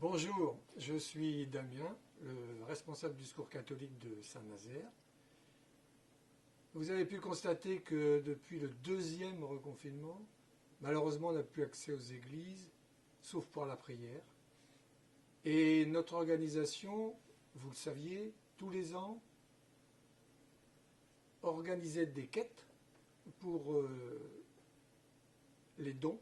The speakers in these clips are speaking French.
Bonjour, je suis Damien, le responsable du Secours catholique de Saint-Nazaire. Vous avez pu constater que depuis le deuxième reconfinement, malheureusement on n'a plus accès aux églises, sauf pour la prière. Et notre organisation, vous le saviez, tous les ans, organisait des quêtes pour les dons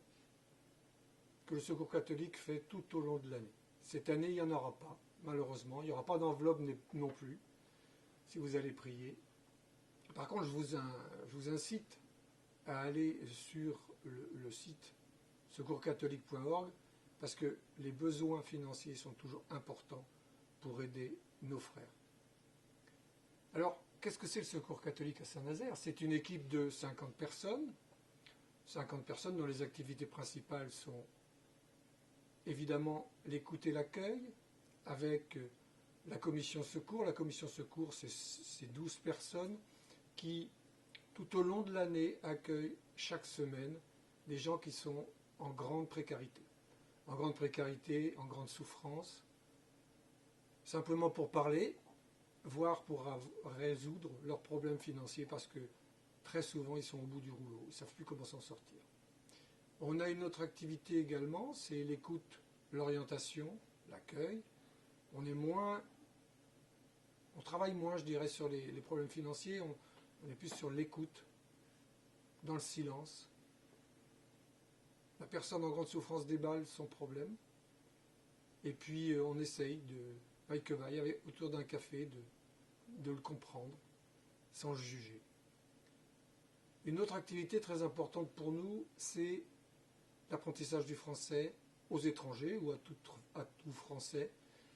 que le Secours catholique fait tout au long de l'année. Cette année, il n'y en aura pas, malheureusement. Il n'y aura pas d'enveloppe non plus, si vous allez prier. Par contre, je vous incite à aller sur le site secourscatholique.org parce que les besoins financiers sont toujours importants pour aider nos frères. Alors, qu'est-ce que c'est le Secours catholique à Saint-Nazaire? C'est une équipe de 50 personnes dont les activités principales sont évidemment l'écoute et l'accueil, avec la commission secours. La commission secours, c'est 12 personnes qui, tout au long de l'année, accueillent chaque semaine des gens qui sont en grande précarité, en grande souffrance, simplement pour parler, voire pour résoudre leurs problèmes financiers, parce que très souvent, ils sont au bout du rouleau, ils ne savent plus comment s'en sortir. On a une autre activité également, c'est l'écoute, l'orientation, l'accueil. On travaille moins, je dirais, sur les problèmes financiers, on est plus sur l'écoute, dans le silence. La personne en grande souffrance déballe son problème, et puis on essaye vaille que vaille, autour d'un café, de le comprendre, sans le juger. Une autre activité très importante pour nous, c'est l'apprentissage du français aux étrangers ou à tout Français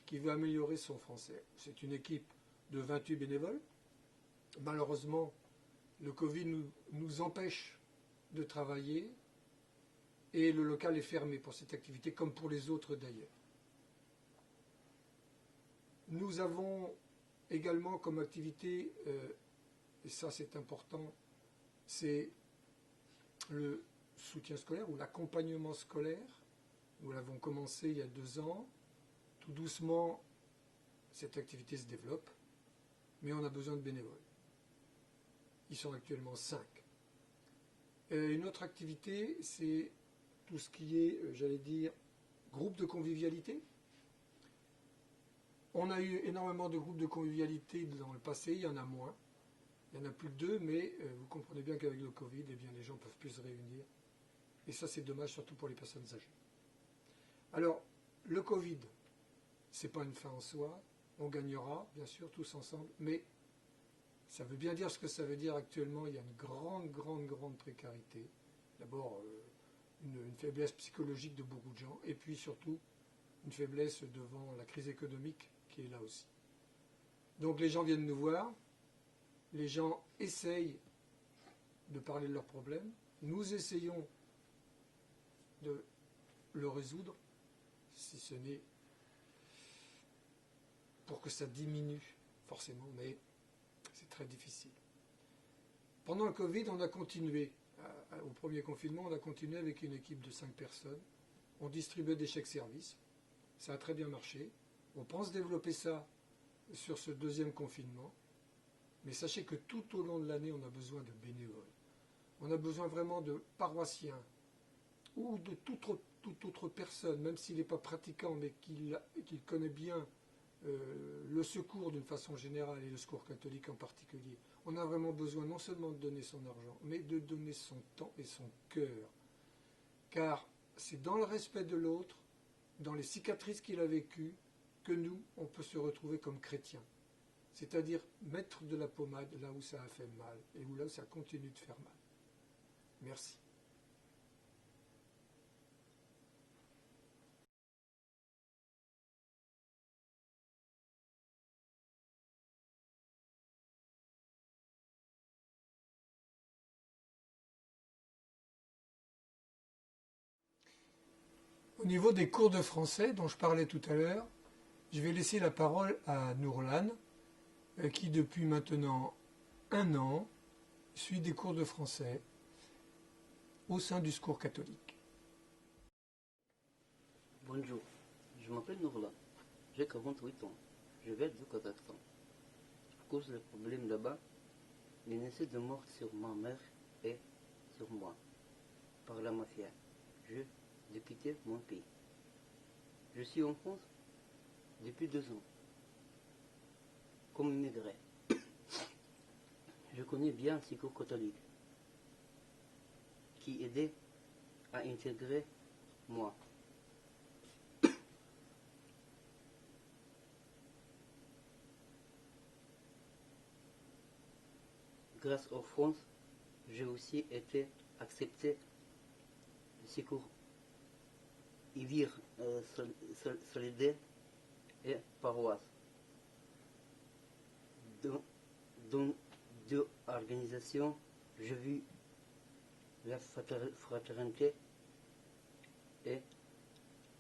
qui veut améliorer son français. C'est une équipe de 28 bénévoles. Malheureusement, le Covid nous empêche de travailler et le local est fermé pour cette activité comme pour les autres d'ailleurs. Nous avons également comme activité, et ça c'est important, c'est le soutien scolaire ou l'accompagnement scolaire. Nous l'avons commencé il y a 2 ans. Tout doucement, cette activité se développe, mais on a besoin de bénévoles. Ils sont actuellement 5. Une autre activité, c'est tout ce qui est, j'allais dire, groupe de convivialité. On a eu énormément de groupes de convivialité dans le passé, il y en a moins. Il y en a plus que 2, mais vous comprenez bien qu'avec le Covid, eh bien, les gens ne peuvent plus se réunir. Et ça, c'est dommage, surtout pour les personnes âgées. Alors, le Covid, ce n'est pas une fin en soi. On gagnera, bien sûr, tous ensemble. Mais ça veut bien dire ce que ça veut dire actuellement. Il y a une grande précarité. D'abord, une faiblesse psychologique de beaucoup de gens. Et puis, surtout, une faiblesse devant la crise économique qui est là aussi. Donc, les gens viennent nous voir. Les gens essayent de parler de leurs problèmes. Nous essayons de le résoudre, si ce n'est pour que ça diminue forcément, mais c'est très difficile. Pendant le Covid, on a continué, au premier confinement, on a continué avec une équipe de 5 personnes. On distribuait des chèques services, ça a très bien marché. On pense développer ça sur ce deuxième confinement, mais sachez que tout au long de l'année, on a besoin de bénévoles. On a besoin vraiment de paroissiens, ou de toute autre personne, même s'il n'est pas pratiquant, mais qu'il connaît bien le secours d'une façon générale et le secours catholique en particulier. On a vraiment besoin non seulement de donner son argent, mais de donner son temps et son cœur. Car c'est dans le respect de l'autre, dans les cicatrices qu'il a vécues, que nous, on peut se retrouver comme chrétiens. C'est-à-dire mettre de la pommade là où ça a fait mal et là où ça continue de faire mal. Merci. Au niveau des cours de français dont je parlais tout à l'heure, je vais laisser la parole à Nourlan, qui depuis maintenant 1 an suit des cours de français au sein du Secours catholique. Bonjour, Je m'appelle Nourla, j'ai 48 ans, je viens du Kazakhstan. À cause des problèmes là-bas, il essaie de mort sur ma mère et sur moi, par la mafia. J'ai quitté mon pays. Je suis en France depuis 2 ans, comme immigré. Je connais bien un psycho-catholique qui aidait à intégrer moi. Grâce aux France, j'ai aussi été accepté le secours Ivir solidaire et paroisse. Dans 2 organisations, j'ai vu la fraternité et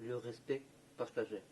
le respect partagé.